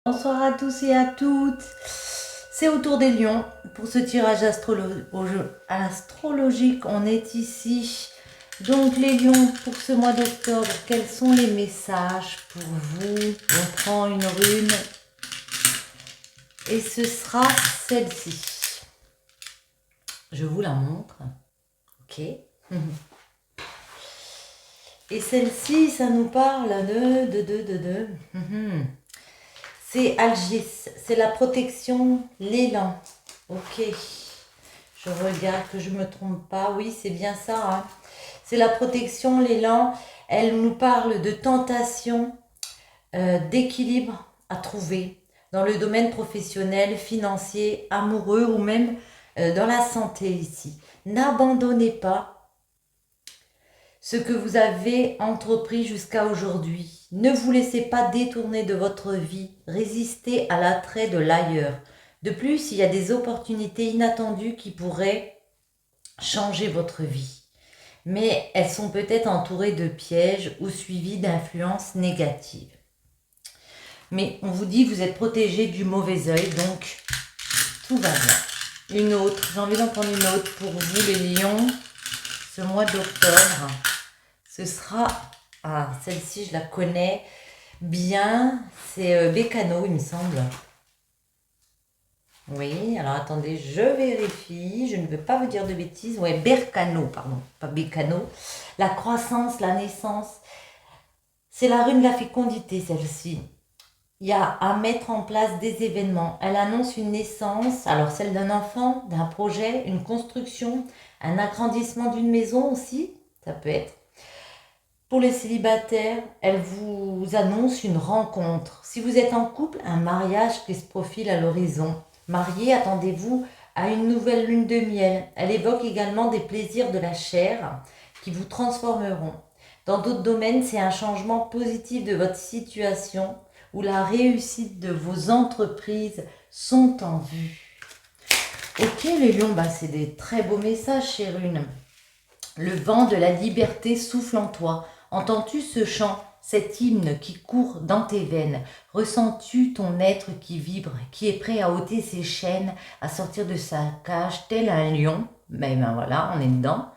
Bonsoir à tous et à toutes. C'est au tour des lions. Pour ce tirage astrologique, on est ici. Donc les lions, pour ce mois d'octobre, quels sont les messages pour vous? On prend une rune et ce sera celle-ci. Je vous la montre. Ok. Et celle-ci, ça nous parle de. C'est Algis, c'est la protection, l'élan. Ok, je regarde que je ne me trompe pas. Oui, c'est bien ça. Hein. C'est la protection, l'élan. Elle nous parle de tentation, d'équilibre à trouver dans le domaine professionnel, financier, amoureux ou même dans la santé ici. N'abandonnez pas ce que vous avez entrepris jusqu'à aujourd'hui. Ne vous laissez pas détourner de votre vie, résistez à l'attrait de l'ailleurs. De plus, il y a des opportunités inattendues qui pourraient changer votre vie. Mais elles sont peut-être entourées de pièges ou suivies d'influences négatives. Mais on vous dit que vous êtes protégé du mauvais œil, donc tout va bien. Une autre, j'ai envie d'en prendre une autre pour vous les lions, ce mois d'octobre. Ce sera, celle-ci je la connais bien, c'est Bécano il me semble. Oui, alors attendez, je vérifie, je ne veux pas vous dire de bêtises. Ouais, Bercano, pardon, pas Bécano. La croissance, la naissance, c'est la rune de la fécondité celle-ci. Il y a à mettre en place des événements. Elle annonce une naissance, alors celle d'un enfant, d'un projet, une construction, un agrandissement d'une maison aussi, ça peut être. Pour les célibataires, elle vous annonce une rencontre. Si vous êtes en couple, un mariage qui se profile à l'horizon. Marié, attendez-vous à une nouvelle lune de miel. Elle évoque également des plaisirs de la chair qui vous transformeront. Dans d'autres domaines, c'est un changement positif de votre situation où la réussite de vos entreprises sont en vue. Ok les lions, c'est des très beaux messages chez Rune. Le vent de la liberté souffle en toi. Entends-tu ce chant, cet hymne qui court dans tes veines? Ressens-tu ton être qui vibre, qui est prêt à ôter ses chaînes, à sortir de sa cage tel un lion? Ben voilà, on est dedans.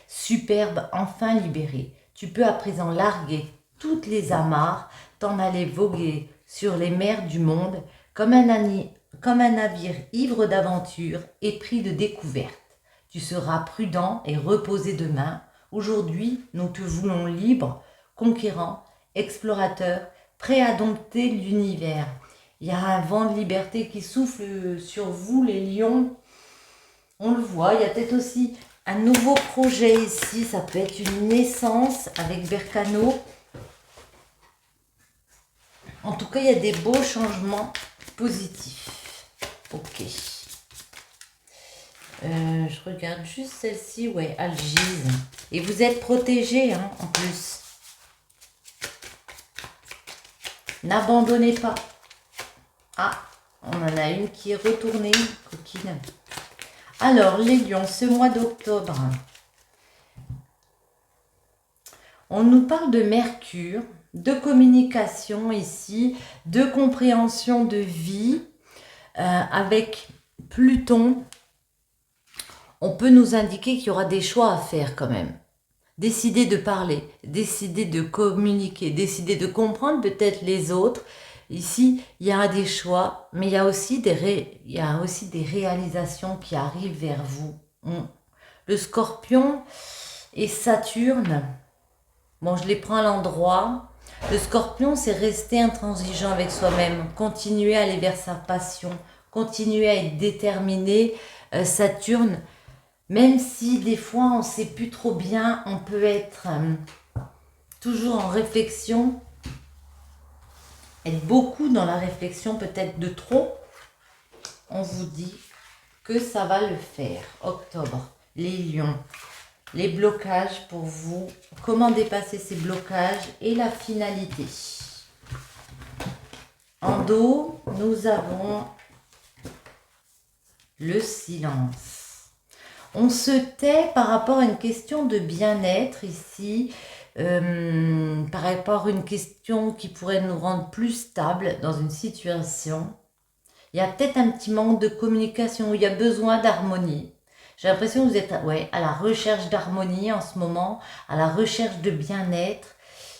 Superbe, enfin libéré. Tu peux à présent larguer toutes les amarres, t'en aller voguer sur les mers du monde comme un navire ivre d'aventure, épris de découvertes. Tu seras prudent et reposé demain. Aujourd'hui, nous te voulons libre, conquérant, explorateur, prêt à dompter l'univers. Il y a un vent de liberté qui souffle sur vous, les lions. On le voit, il y a peut-être aussi un nouveau projet ici. Ça peut être une naissance avec Bercano. En tout cas, il y a des beaux changements positifs. Ok. Je regarde juste celle-ci, ouais, Algise. Et vous êtes protégé, hein, en plus. N'abandonnez pas. Ah, on en a une qui est retournée, coquine. Alors, les lions, ce mois d'octobre, on nous parle de Mercure, de communication ici, de compréhension de vie, avec Pluton. On peut nous indiquer qu'il y aura des choix à faire quand même. Décider de parler, décider de communiquer, décider de comprendre peut-être les autres. Ici, il y a des choix, mais il y a aussi des réalisations qui arrivent vers vous. Le Scorpion et Saturne, bon, je les prends à l'endroit. Le Scorpion, c'est rester intransigeant avec soi-même, continuer à aller vers sa passion, continuer à être déterminé. Saturne, même si des fois on ne sait plus trop bien, on peut être toujours en réflexion, être beaucoup dans la réflexion, peut-être de trop. On vous dit que ça va le faire. Octobre, les lions, les blocages pour vous, comment dépasser ces blocages et la finalité. En dos, nous avons le silence. On se tait par rapport à une question de bien-être ici, par rapport à une question qui pourrait nous rendre plus stable dans une situation. Il y a peut-être un petit manque de communication, où il y a besoin d'harmonie. J'ai l'impression que vous êtes à la recherche d'harmonie en ce moment, à la recherche de bien-être.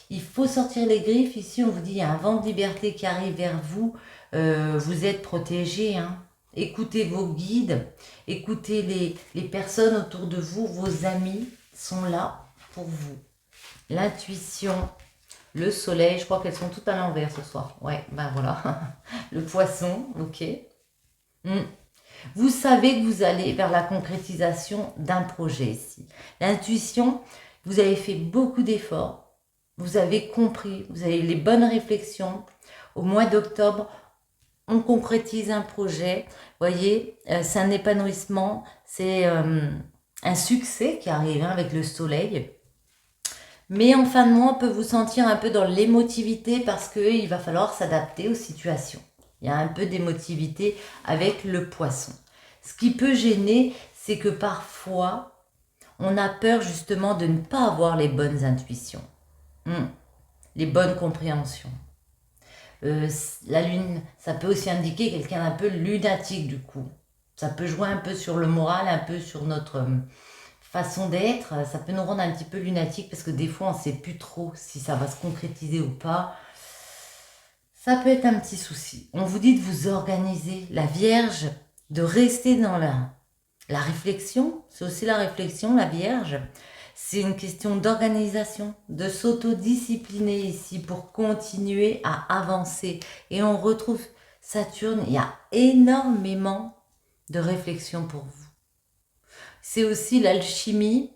Il faut sortir les griffes. Ici, on vous dit, il y a un vent de liberté qui arrive vers vous. Vous êtes protégé. Hein. Écoutez vos guides, écoutez les personnes autour de vous, vos amis sont là pour vous. L'intuition, le soleil, je crois qu'elles sont toutes à l'envers ce soir. Ouais, ben voilà. Le poisson, ok. Vous savez que vous allez vers la concrétisation d'un projet ici. L'intuition, vous avez fait beaucoup d'efforts. Vous avez compris, vous avez les bonnes réflexions. Au mois d'octobre, on concrétise un projet. Vous voyez, c'est un épanouissement, c'est un succès qui arrive avec le soleil. Mais en fin de mois, on peut vous sentir un peu dans l'émotivité parce qu'il va falloir s'adapter aux situations. Il y a un peu d'émotivité avec le poisson. Ce qui peut gêner, c'est que parfois, on a peur justement de ne pas avoir les bonnes intuitions, les bonnes compréhensions. La lune, ça peut aussi indiquer quelqu'un d'un peu lunatique du coup. Ça peut jouer un peu sur le moral, un peu sur notre façon d'être. Ça peut nous rendre un petit peu lunatique parce que des fois, on ne sait plus trop si ça va se concrétiser ou pas. Ça peut être un petit souci. On vous dit de vous organiser. La Vierge, de rester dans la réflexion. C'est aussi la réflexion, la Vierge. C'est une question d'organisation, de s'autodiscipliner ici pour continuer à avancer. Et on retrouve Saturne, il y a énormément de réflexion pour vous. C'est aussi l'alchimie.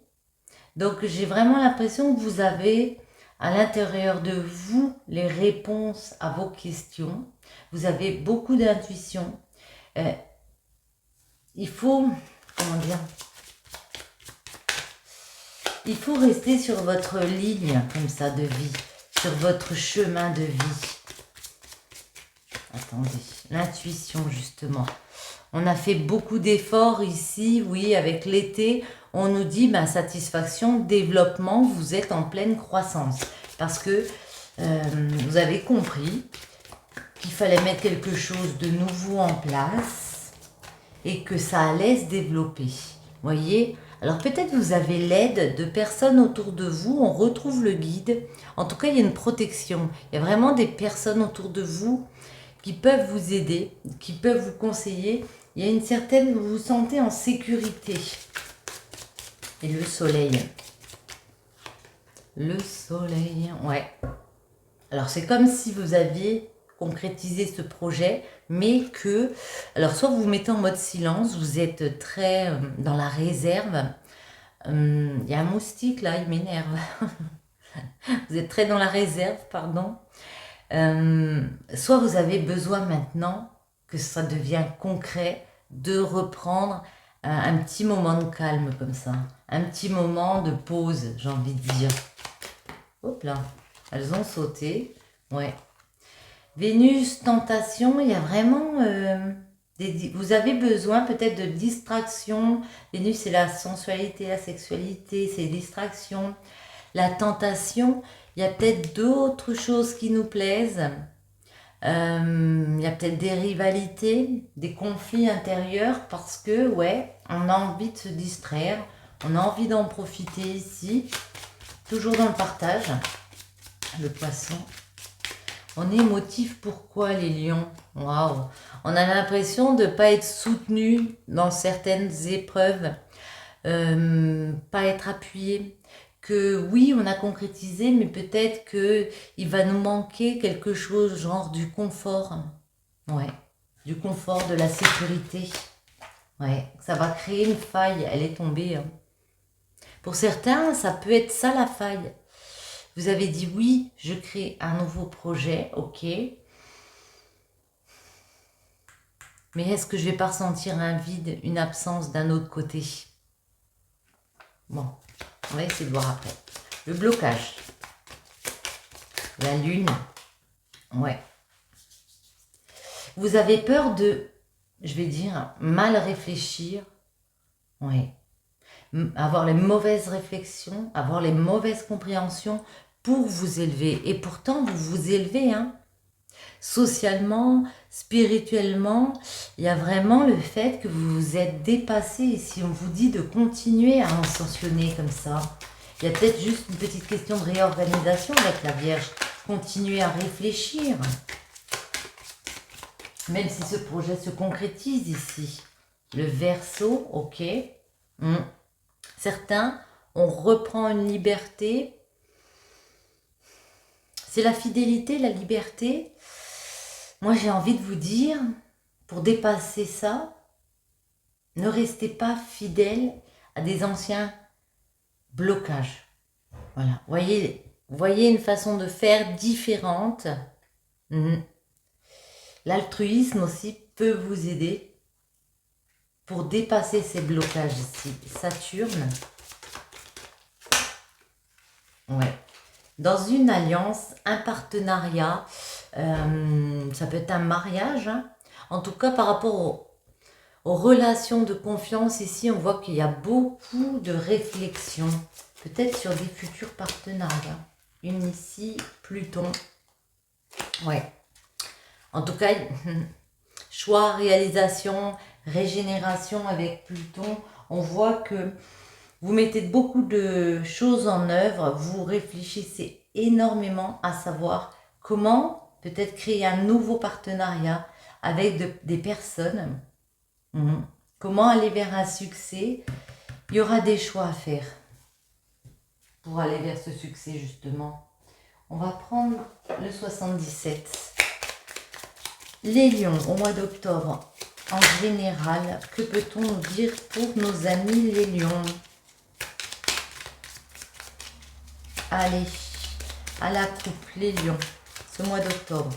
Donc j'ai vraiment l'impression que vous avez à l'intérieur de vous les réponses à vos questions. Vous avez beaucoup d'intuition. Il faut, comment dire, il faut rester sur votre ligne comme ça de vie, sur votre chemin de vie. Attendez, l'intuition justement. On a fait beaucoup d'efforts ici, oui, avec l'été. On nous dit, satisfaction, développement, vous êtes en pleine croissance. Parce que vous avez compris qu'il fallait mettre quelque chose de nouveau en place et que ça allait se développer. Voyez ? Alors peut-être vous avez l'aide de personnes autour de vous, on retrouve le guide. En tout cas, il y a une protection. Il y a vraiment des personnes autour de vous qui peuvent vous aider, qui peuvent vous conseiller. Il y a une certaine, vous vous sentez en sécurité. Et le soleil. Le soleil, ouais. Alors c'est comme si vous aviez concrétisé ce projet, mais que, alors soit vous vous mettez en mode silence, vous êtes très dans la réserve. Il y a un moustique là, il m'énerve. Vous êtes très dans la réserve, pardon. Soit vous avez besoin maintenant que ça devienne concret, de reprendre un petit moment de calme comme ça, un petit moment de pause, j'ai envie de dire. Hop là, elles ont sauté, ouais. Vénus, tentation, il y a vraiment vous avez besoin peut-être de distraction. Vénus, c'est la sensualité, la sexualité, c'est distraction. La tentation, il y a peut-être d'autres choses qui nous plaisent. Il y a peut-être des rivalités, des conflits intérieurs parce que, ouais, on a envie de se distraire, on a envie d'en profiter ici, toujours dans le partage. Le poisson. On est émotif, pourquoi les lions? Waouh! On a l'impression de ne pas être soutenu dans certaines épreuves, pas être appuyé. Que oui, on a concrétisé, mais peut-être qu'il va nous manquer quelque chose, genre du confort. Ouais, du confort, de la sécurité. Ouais, ça va créer une faille, elle est tombée. Hein. Pour certains, ça peut être ça la faille. Vous avez dit oui, je crée un nouveau projet, ok. Mais est-ce que je vais pas ressentir un vide, une absence d'un autre côté? Bon, on va essayer de voir après. Le blocage. La lune. Ouais. Vous avez peur de, je vais dire, mal réfléchir. Ouais. Avoir les mauvaises réflexions, avoir les mauvaises compréhensions, pour vous élever. Et pourtant, vous vous élevez, hein. Socialement, spirituellement, il y a vraiment le fait que vous vous êtes dépassé. Et si on vous dit de continuer à ascensionner comme ça, il y a peut-être juste une petite question de réorganisation avec la Vierge. Continuez à réfléchir. Même si ce projet se concrétise ici. Le Verseau, ok. Certains, on reprend une liberté. C'est la fidélité, la liberté. Moi, j'ai envie de vous dire, pour dépasser ça, ne restez pas fidèle à des anciens blocages. Voilà, voyez une façon de faire différente. L'altruisme aussi peut vous aider pour dépasser ces blocages ici. Saturne. Ouais. Dans une alliance, un partenariat, ça peut être un mariage. Hein. En tout cas, par rapport aux relations de confiance, ici, on voit qu'il y a beaucoup de réflexion. Peut-être sur des futurs partenariats. Une ici, Pluton. Ouais. En tout cas, choix, réalisation, régénération avec Pluton. On voit que vous mettez beaucoup de choses en œuvre. Vous réfléchissez énormément à savoir comment peut-être créer un nouveau partenariat avec des personnes. Comment aller vers un succès. Il y aura des choix à faire pour aller vers ce succès justement. On va prendre le 77. Les lions au mois d'octobre, en général, que peut-on nous dire pour nos amis les lions? Allez, à la coupe, les lions, ce mois d'octobre.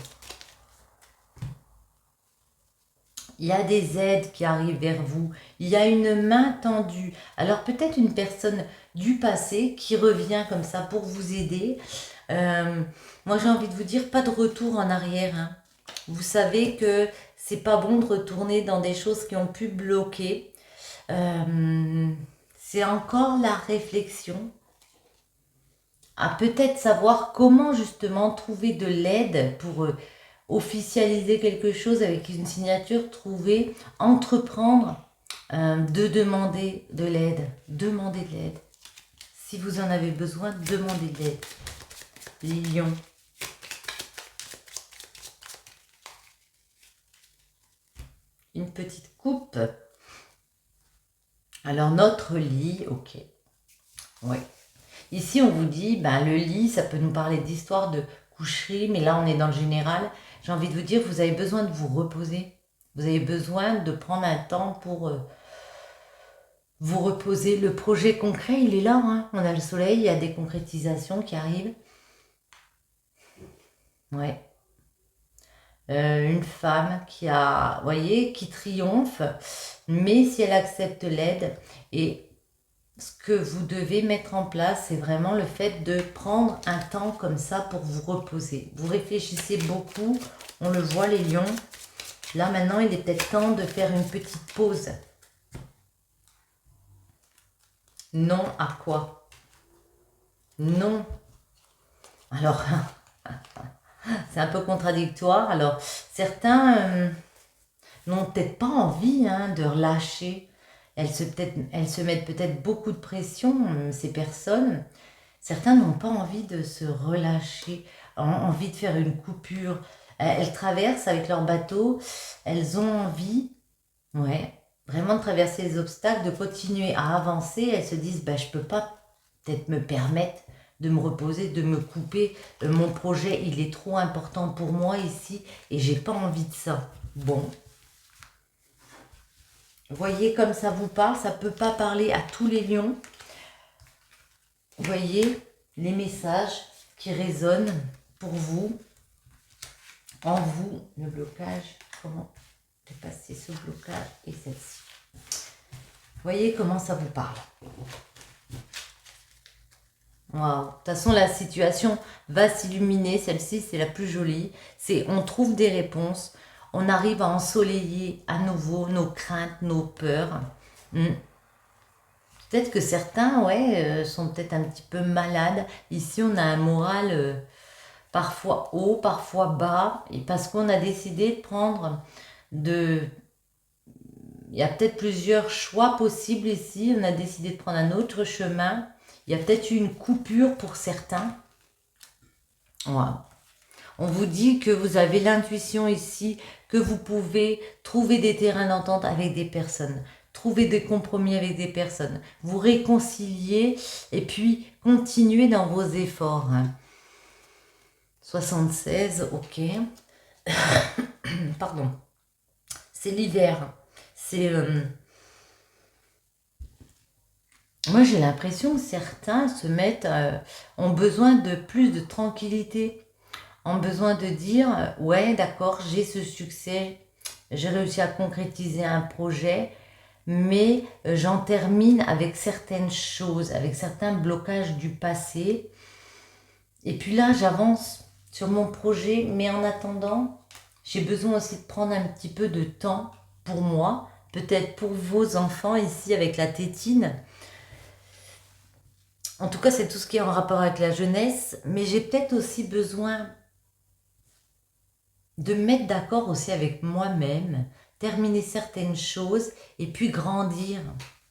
Il y a des aides qui arrivent vers vous. Il y a une main tendue. Alors peut-être une personne du passé qui revient comme ça pour vous aider. Moi j'ai envie de vous dire, pas de retour en arrière. Hein. Vous savez que c'est pas bon de retourner dans des choses qui ont pu bloquer. C'est encore la réflexion. À peut-être savoir comment justement trouver de l'aide pour officialiser quelque chose avec une signature, trouver, entreprendre, de demander de l'aide. Demandez de l'aide. Si vous en avez besoin, demandez de l'aide. Les lions. Une petite coupe. Alors notre lit, ok. Oui. Ici on vous dit, ben, le lit, ça peut nous parler d'histoire de coucherie, mais là on est dans le général. J'ai envie de vous dire, vous avez besoin de vous reposer. Vous avez besoin de prendre un temps pour vous reposer. Le projet concret, il est là. Hein. On a le soleil, il y a des concrétisations qui arrivent. Ouais. Une femme qui a, vous voyez, qui triomphe, mais si elle accepte l'aide, et ce que vous devez mettre en place, c'est vraiment le fait de prendre un temps comme ça pour vous reposer. Vous réfléchissez beaucoup, on le voit les lions. Là maintenant, il est peut-être temps de faire une petite pause. Non à quoi? Non. Alors, c'est un peu contradictoire. Alors, certains n'ont peut-être pas envie de relâcher. Elles se mettent peut-être beaucoup de pression, ces personnes. Certains n'ont pas envie de se relâcher, ont envie de faire une coupure. Elles traversent avec leur bateau, elles ont envie, ouais, vraiment de traverser les obstacles, de continuer à avancer. Elles se disent, je ne peux pas peut-être me permettre de me reposer, de me couper. Mon projet, il est trop important pour moi ici et j'ai pas envie de ça. Bon. Voyez comme ça vous parle, ça ne peut pas parler à tous les lions. Voyez les messages qui résonnent pour vous, en vous, le blocage, comment dépasser ce blocage et celle-ci. Voyez comment ça vous parle. Waouh. De toute façon, la situation va s'illuminer. Celle-ci, c'est la plus jolie. C'est on trouve des réponses. On arrive à ensoleiller à nouveau nos craintes, nos peurs. Peut-être que certains, ouais, sont peut-être un petit peu malades. Ici, on a un moral parfois haut, parfois bas, et parce qu'on a décidé de prendre de... Il y a peut-être plusieurs choix possibles ici. On a décidé de prendre un autre chemin. Il y a peut-être eu une coupure pour certains. Voilà. On vous dit que vous avez l'intuition ici, que vous pouvez trouver des terrains d'entente avec des personnes, trouver des compromis avec des personnes, vous réconcilier et puis continuer dans vos efforts. 76, ok. Pardon. C'est l'hiver. C'est... Moi, j'ai l'impression que certains se mettent... ont besoin de plus de tranquillité, ont besoin de dire, ouais, d'accord, j'ai ce succès, j'ai réussi à concrétiser un projet, mais j'en termine avec certaines choses, avec certains blocages du passé. Et puis là, j'avance sur mon projet, mais en attendant, j'ai besoin aussi de prendre un petit peu de temps pour moi, peut-être pour vos enfants ici avec la tétine. En tout cas, c'est tout ce qui est en rapport avec la jeunesse, mais j'ai peut-être aussi besoin de me mettre d'accord aussi avec moi-même, terminer certaines choses et puis grandir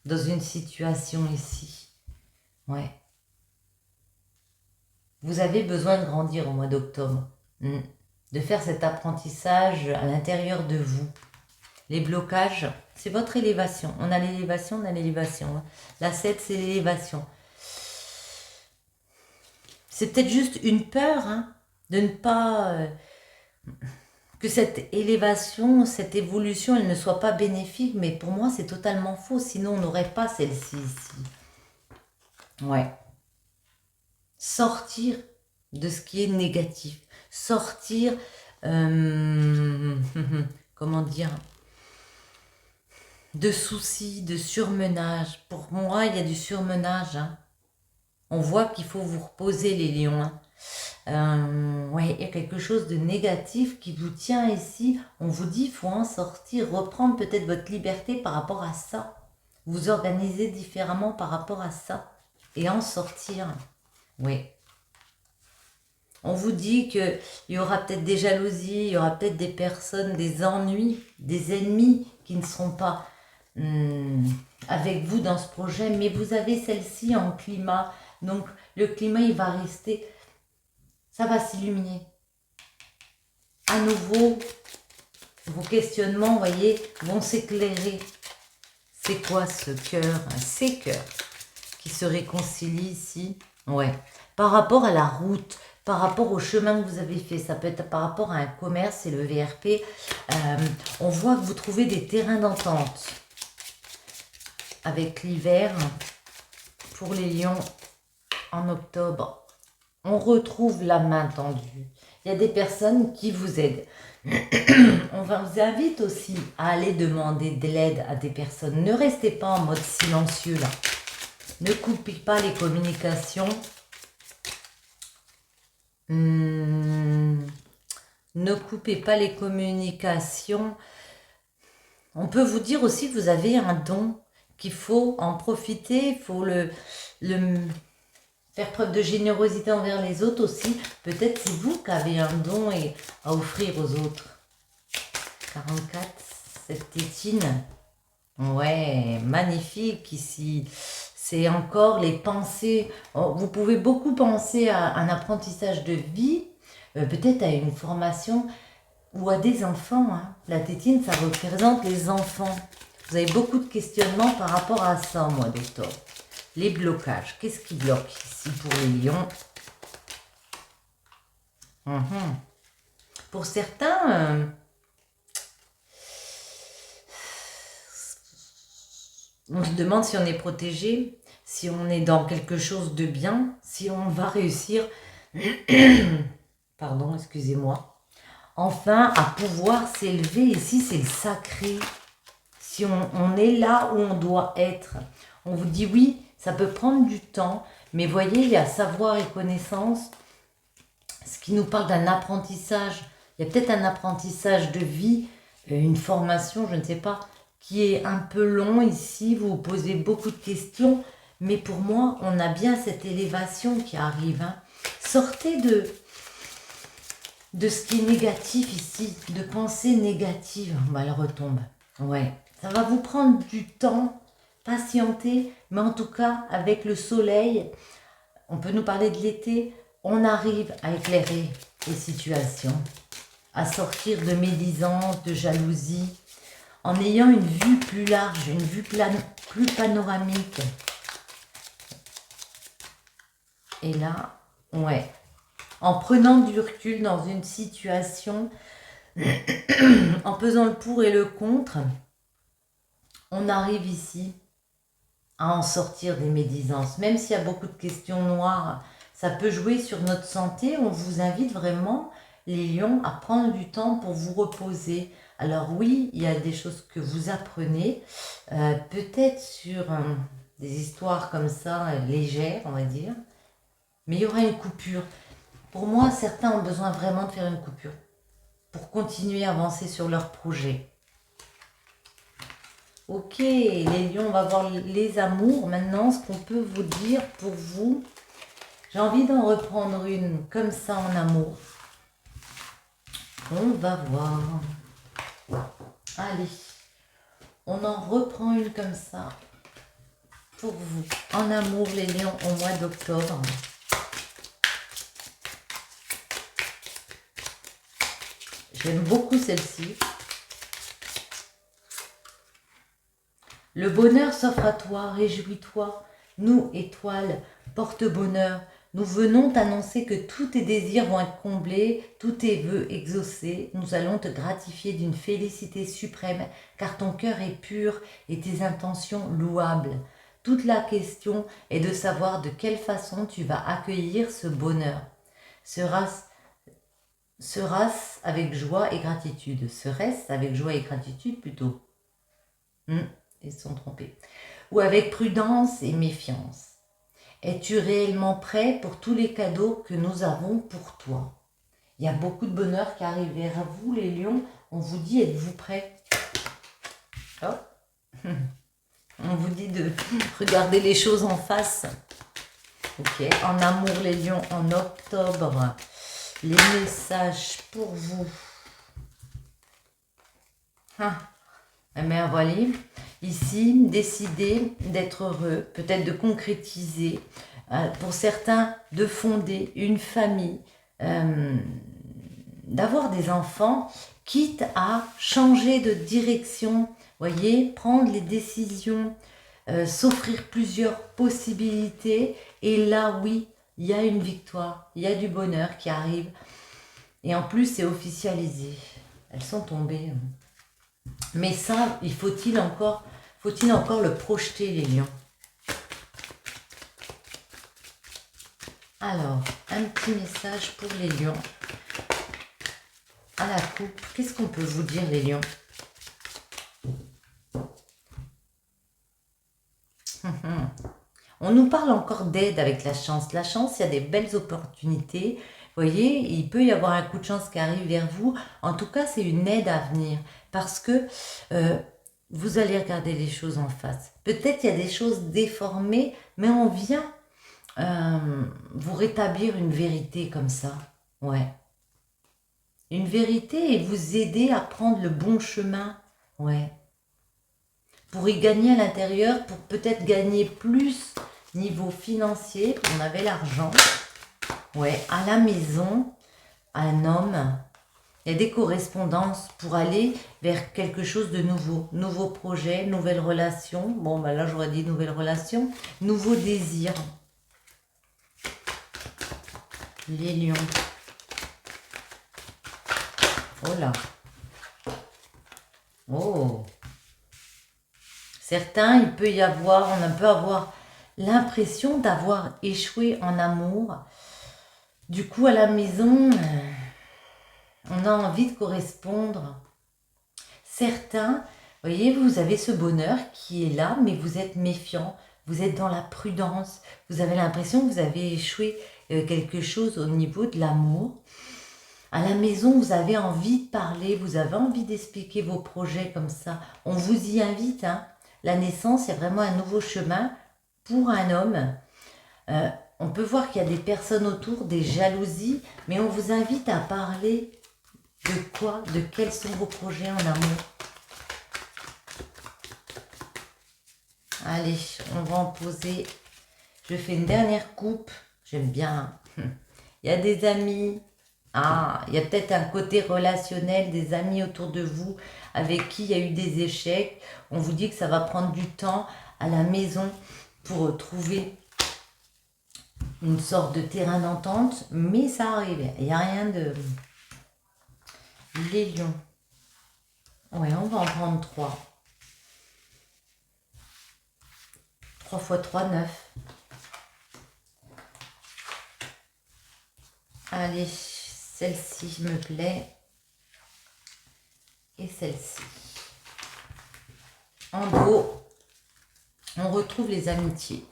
dans une situation ici. Ouais. Vous avez besoin de grandir au mois d'octobre, de faire cet apprentissage à l'intérieur de vous. Les blocages, c'est votre élévation. On a l'élévation, on a l'élévation. La 7, c'est l'élévation. C'est peut-être juste une peur de ne pas... que cette élévation, cette évolution, elle ne soit pas bénéfique, mais pour moi, c'est totalement faux. Sinon, on n'aurait pas celle-ci ici. Ouais. Sortir de ce qui est négatif. Sortir... comment dire, de soucis, de surmenage. Pour moi, il y a du surmenage. On voit qu'il faut vous reposer les lions. Ouais, il y a quelque chose de négatif qui vous tient ici. On vous dit, il faut en sortir, reprendre peut-être votre liberté par rapport à ça. Vous organiser différemment par rapport à ça. Et en sortir. Oui. On vous dit qu'il y aura peut-être des jalousies, il y aura peut-être des personnes, des ennuis, des ennemis qui ne seront pas avec vous dans ce projet, mais vous avez celle-ci en climat. Donc le climat, il va rester, ça va s'illuminer. À nouveau, vos questionnements, vous voyez, vont s'éclairer. C'est quoi ce cœur? Ces cœurs qui se réconcilient ici. Ouais. Par rapport à la route, par rapport au chemin que vous avez fait, ça peut être par rapport à un commerce, c'est le VRP, on voit que vous trouvez des terrains d'entente avec l'hiver. Pour les lions, en octobre, on retrouve la main tendue. Il y a des personnes qui vous aident. On vous invite aussi à aller demander de l'aide à des personnes. Ne restez pas en mode silencieux là. Ne coupez pas les communications. Ne coupez pas les communications. On peut vous dire aussi que vous avez un don, qu'il faut en profiter, il faut faire preuve de générosité envers les autres aussi. Peut-être c'est vous qui avez un don à offrir aux autres. 44, cette tétine. Ouais, magnifique ici. C'est encore les pensées. Vous pouvez beaucoup penser à un apprentissage de vie, peut-être à une formation ou à des enfants. La tétine, ça représente les enfants. Vous avez beaucoup de questionnements par rapport à ça au mois d'octobre. Les blocages. Qu'est-ce qui bloque ici pour les lions? Pour certains... on se demande si on est protégé, si on est dans quelque chose de bien, si on va réussir, pardon, excusez-moi, enfin à pouvoir s'élever. Ici, c'est le sacré. Si on est là où on doit être, on vous dit oui, ça peut prendre du temps, mais voyez, il y a savoir et connaissance, ce qui nous parle d'un apprentissage. Il y a peut-être un apprentissage de vie, une formation, je ne sais pas, qui est un peu long ici, vous vous posez beaucoup de questions, Mais pour moi, on a bien cette élévation qui arrive. Hein. Sortez de ce qui est négatif ici, de pensée négative. Bah, elle retombe. Ouais, ça va vous prendre du temps, patienter, mais en tout cas, avec le soleil, on peut nous parler de l'été, on arrive à éclairer les situations, à sortir de médisance, de jalousie, en ayant une vue plus large, une vue plus panoramique. Et là, ouais, en prenant du recul dans une situation, en pesant le pour et le contre, on arrive ici à en sortir des médisances. Même s'il y a beaucoup de questions noires, ça peut jouer sur notre santé. On vous invite vraiment, les lions, à prendre du temps pour vous reposer. Alors oui, il y a des choses que vous apprenez, peut-être sur des histoires comme ça, légères, on va dire, mais il y aura une coupure. Pour moi, certains ont besoin vraiment de faire une coupure pour continuer à avancer sur leur projet. Ok, les lions, on va voir les amours. Maintenant, ce qu'on peut vous dire pour vous, j'ai envie d'en reprendre une comme ça en amour. On va voir. Allez, on en reprend une comme ça pour vous. En amour, les lions, au mois d'octobre. J'aime beaucoup celle-ci. Le bonheur s'offre à toi, réjouis-toi. Nous, étoiles, porte-bonheur, nous venons t'annoncer que tous tes désirs vont être comblés, tous tes vœux exaucés. Nous allons te gratifier d'une félicité suprême, car ton cœur est pur et tes intentions louables. Toute la question est de savoir de quelle façon tu vas accueillir ce bonheur. Sera-ce avec joie et gratitude? Serait-ce avec joie et gratitude plutôt? Ils se sont trompés. Ou avec prudence et méfiance. Es-tu réellement prêt pour tous les cadeaux que nous avons pour toi? Il y a beaucoup de bonheur qui arrive vers vous, les lions. On vous dit, êtes-vous prêts? Oh. On vous dit de regarder les choses en face. Ok, en amour, les lions, en octobre. Les messages pour vous. Mais voilà, ici, décider d'être heureux, peut-être de concrétiser, pour certains, de fonder une famille, d'avoir des enfants, quitte à changer de direction, voyez, prendre les décisions, s'offrir plusieurs possibilités, et là, oui, il y a une victoire, il y a du bonheur qui arrive, et en plus, c'est officialisé. Elles sont tombées. Mais ça, faut-il encore le projeter, les lions? Alors, un petit message pour les lions. À la coupe, qu'est-ce qu'on peut vous dire, les lions? On nous parle encore d'aide avec la chance. La chance, il y a des belles opportunités. Vous voyez, il peut y avoir un coup de chance qui arrive vers vous. En tout cas, c'est une aide à venir. Parce que vous allez regarder les choses en face. Peut-être il y a des choses déformées, mais on vient vous rétablir une vérité comme ça. Ouais. Une vérité et vous aider à prendre le bon chemin. Ouais. Pour y gagner à l'intérieur, pour peut-être gagner plus niveau financier. On avait l'argent. Ouais. À la maison, un homme. Il y a des correspondances pour aller vers quelque chose de nouveau. Nouveau projet, nouvelle relation. Bon, ben là, j'aurais dit nouvelle relation. Nouveau désir. Les lions. Oh là. Oh. Certains, il peut y avoir, on peut avoir l'impression d'avoir échoué en amour. Du coup, à la maison... on a envie de correspondre. Certains, vous voyez, vous avez ce bonheur qui est là, mais vous êtes méfiant, vous êtes dans la prudence, vous avez l'impression que vous avez échoué quelque chose au niveau de l'amour. À la maison, vous avez envie de parler, vous avez envie d'expliquer vos projets comme ça. On vous y invite. Hein. La naissance, c'est vraiment un nouveau chemin pour un homme. On peut voir qu'il y a des personnes autour, des jalousies, mais on vous invite à parler de quoi, de quels sont vos projets en amour. Allez, on va en poser. Je fais une dernière coupe. J'aime bien. Il y a des amis. Ah, il y a peut-être un côté relationnel, des amis autour de vous avec qui il y a eu des échecs. On vous dit que ça va prendre du temps à la maison pour trouver une sorte de terrain d'entente, mais ça arrive. Il n'y a rien de... Les lions. Ouais, on va en prendre 3. 3 fois 3, 9. Allez, celle-ci me plaît. Et celle-ci. En gros, on retrouve les amitiés.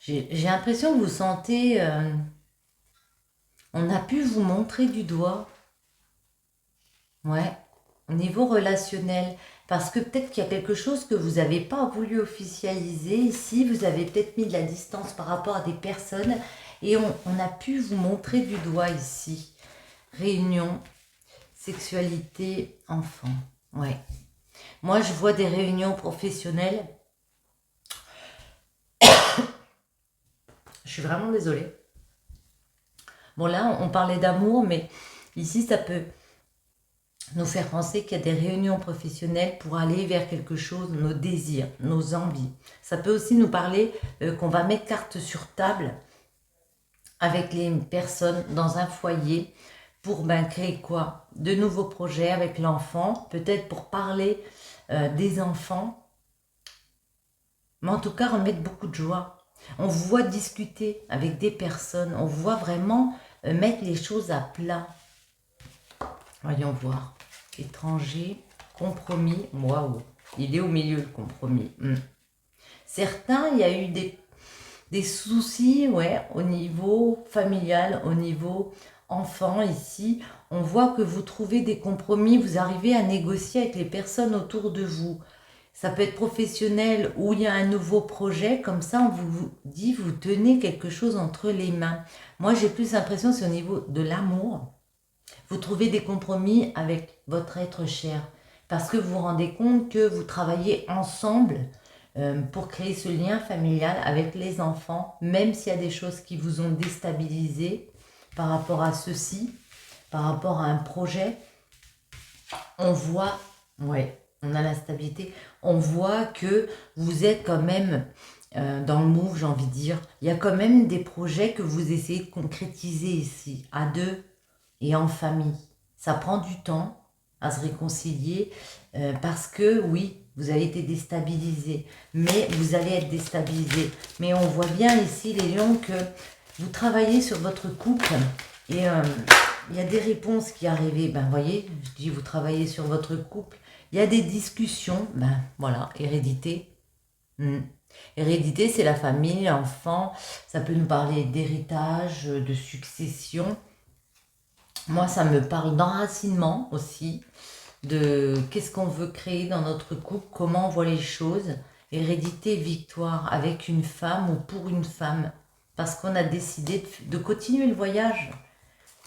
J'ai l'impression que vous sentez... on a pu vous montrer du doigt. Ouais, au niveau relationnel. Parce que peut-être qu'il y a quelque chose que vous n'avez pas voulu officialiser ici. Vous avez peut-être mis de la distance par rapport à des personnes. Et on a pu vous montrer du doigt ici. Réunion, sexualité, enfant. Ouais. Moi, je vois des réunions professionnelles. Je suis vraiment désolée. Bon, là, on parlait d'amour, mais ici, ça peut nous faire penser qu'il y a des réunions professionnelles pour aller vers quelque chose, nos désirs, nos envies. Ça peut aussi nous parler qu'on va mettre carte sur table avec les personnes dans un foyer pour créer quoi? De nouveaux projets avec l'enfant, peut-être pour parler des enfants, mais en tout cas remettre beaucoup de joie. On vous voit discuter avec des personnes, on vous voit vraiment mettre les choses à plat. Voyons voir. Étranger, compromis, waouh, il est au milieu le compromis. Certains, il y a eu des soucis, ouais, au niveau familial, au niveau enfant ici. On voit que vous trouvez des compromis, vous arrivez à négocier avec les personnes autour de vous. Ça peut être professionnel ou il y a un nouveau projet, comme ça on vous dit, vous tenez quelque chose entre les mains. Moi j'ai plus l'impression c'est au niveau de l'amour. Vous trouvez des compromis avec votre être cher parce que vous vous rendez compte que vous travaillez ensemble pour créer ce lien familial avec les enfants, même s'il y a des choses qui vous ont déstabilisé par rapport à ceci, par rapport à un projet. On voit, ouais, on a la stabilité, on voit que vous êtes quand même dans le move, j'ai envie de dire. Il y a quand même des projets que vous essayez de concrétiser ici, à deux et en famille. Ça prend du temps à se réconcilier parce que oui, vous avez été déstabilisé, mais vous allez être déstabilisé. Mais on voit bien ici, les lions, que vous travaillez sur votre couple et il y a des réponses qui arrivent. Ben, voyez, je dis vous travaillez sur votre couple. Il y a des discussions. Ben, voilà, hérédité. Hérédité, c'est la famille, l'enfant. Ça peut nous parler d'héritage, de succession. Moi, ça me parle d'enracinement aussi, de qu'est-ce qu'on veut créer dans notre couple, comment on voit les choses. Hérédité, victoire avec une femme ou pour une femme. Parce qu'on a décidé de continuer le voyage.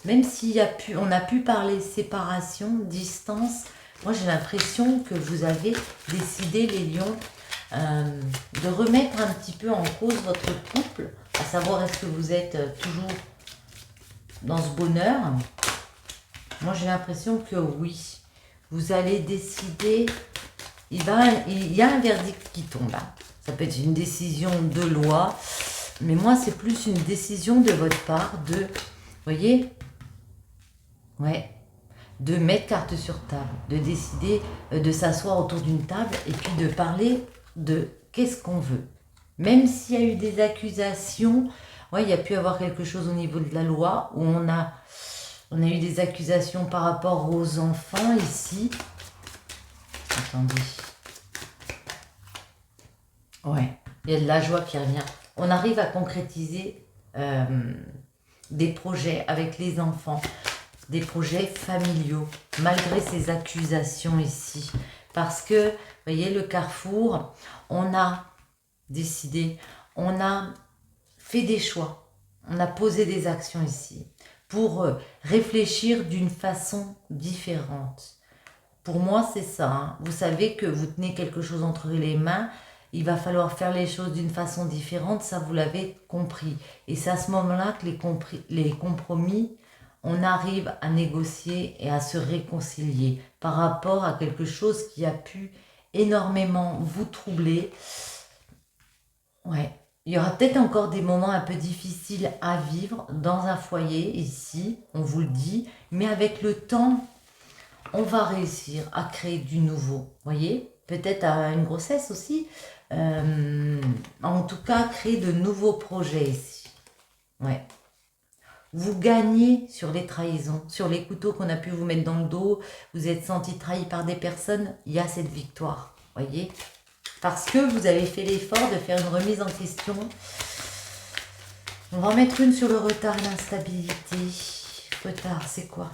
Même si on a pu parler séparation, distance, moi j'ai l'impression que vous avez décidé, les lions, de remettre un petit peu en cause votre couple, à savoir est-ce que vous êtes toujours dans ce bonheur. Moi j'ai l'impression que oui, vous allez décider, il y a un verdict qui tombe. Ça peut être une décision de loi, mais moi c'est plus une décision de votre part de, voyez, ouais, de mettre carte sur table, de décider de s'asseoir autour d'une table et puis de parler de qu'est-ce qu'on veut. Même s'il y a eu des accusations, ouais, il y a pu avoir quelque chose au niveau de la loi où on a eu des accusations par rapport aux enfants ici. Attendez. Ouais, il y a de la joie qui revient. On arrive à concrétiser des projets avec les enfants, des projets familiaux, malgré ces accusations ici. Parce que, vous voyez, le carrefour, on a décidé, on a fait des choix, on a posé des actions ici pour réfléchir d'une façon différente. Pour moi, c'est ça. Hein. Vous savez que vous tenez quelque chose entre les mains, il va falloir faire les choses d'une façon différente, ça vous l'avez compris. Et c'est à ce moment-là que les compromis, on arrive à négocier et à se réconcilier par rapport à quelque chose qui a pu énormément vous troubler. Ouais. Il y aura peut-être encore des moments un peu difficiles à vivre dans un foyer ici, on vous le dit, mais avec le temps, on va réussir à créer du nouveau. Voyez, peut-être à une grossesse aussi. En tout cas, créer de nouveaux projets ici. Ouais. Vous gagnez sur les trahisons, sur les couteaux qu'on a pu vous mettre dans le dos. Vous êtes senti trahi par des personnes. Il y a cette victoire. Voyez, parce que vous avez fait l'effort de faire une remise en question. On va en mettre une sur le retard et l'instabilité. Retard, c'est quoi?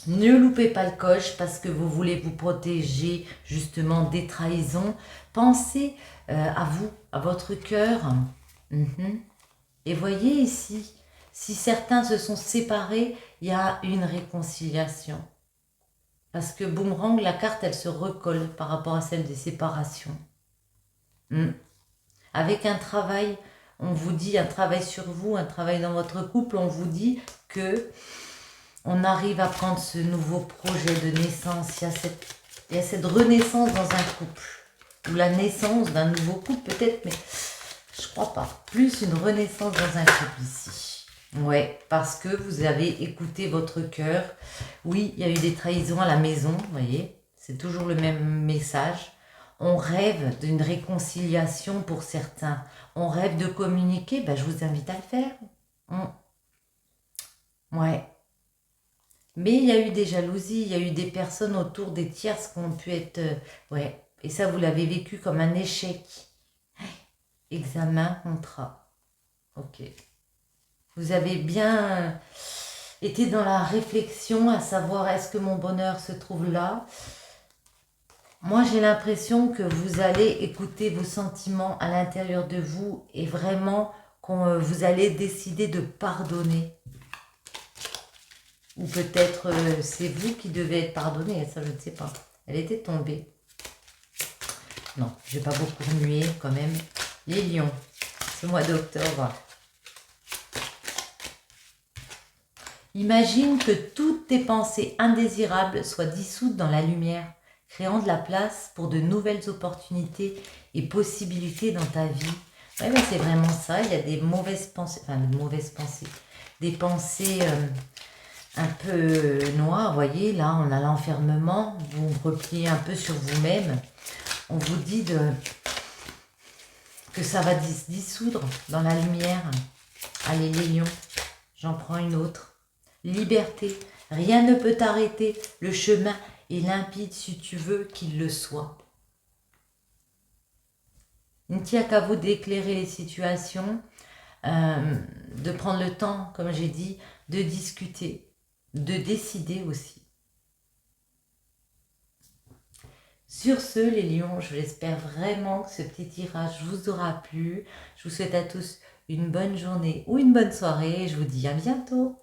Ne loupez pas le coche parce que vous voulez vous protéger justement des trahisons. Pensez à vous, à votre cœur. Et voyez ici, si certains se sont séparés, il y a une réconciliation. Parce que boomerang, la carte, elle se recolle par rapport à celle des séparations. Avec un travail, on vous dit, un travail sur vous, un travail dans votre couple, on vous dit que on arrive à prendre ce nouveau projet de naissance. Il y a cette renaissance dans un couple. Ou la naissance d'un nouveau couple peut-être, mais je crois pas. Plus une renaissance dans un couple ici. Ouais, parce que vous avez écouté votre cœur. Oui, il y a eu des trahisons à la maison, vous voyez. C'est toujours le même message. On rêve d'une réconciliation pour certains. On rêve de communiquer. Ben, je vous invite à le faire. Ouais. Mais il y a eu des jalousies, il y a eu des personnes autour des tierces qui ont pu être... ouais, et ça, vous l'avez vécu comme un échec. Examen, contrat. Ok. Vous avez bien été dans la réflexion à savoir est-ce que mon bonheur se trouve là. Moi, j'ai l'impression que vous allez écouter vos sentiments à l'intérieur de vous et vraiment vous allez décider de pardonner. Ou peut-être c'est vous qui devez être pardonné, ça je ne sais pas. Elle était tombée. Non, je n'ai pas beaucoup remué quand même. Les lions, ce mois d'octobre. Imagine que toutes tes pensées indésirables soient dissoutes dans la lumière, créant de la place pour de nouvelles opportunités et possibilités dans ta vie. Ouais, ben c'est vraiment ça, il y a des mauvaises pensées, des pensées... un peu noir, vous voyez, là on a l'enfermement, vous vous repliez un peu sur vous-même, on vous dit que ça va se dissoudre dans la lumière. Allez les lions, j'en prends une autre. Liberté, rien ne peut t'arrêter, le chemin est limpide si tu veux qu'il le soit. Il ne tient qu'à vous d'éclairer les situations, de prendre le temps, comme j'ai dit, de discuter, de décider aussi. Sur ce, les lions, je l'espère vraiment que ce petit tirage vous aura plu. Je vous souhaite à tous une bonne journée ou une bonne soirée et je vous dis à bientôt.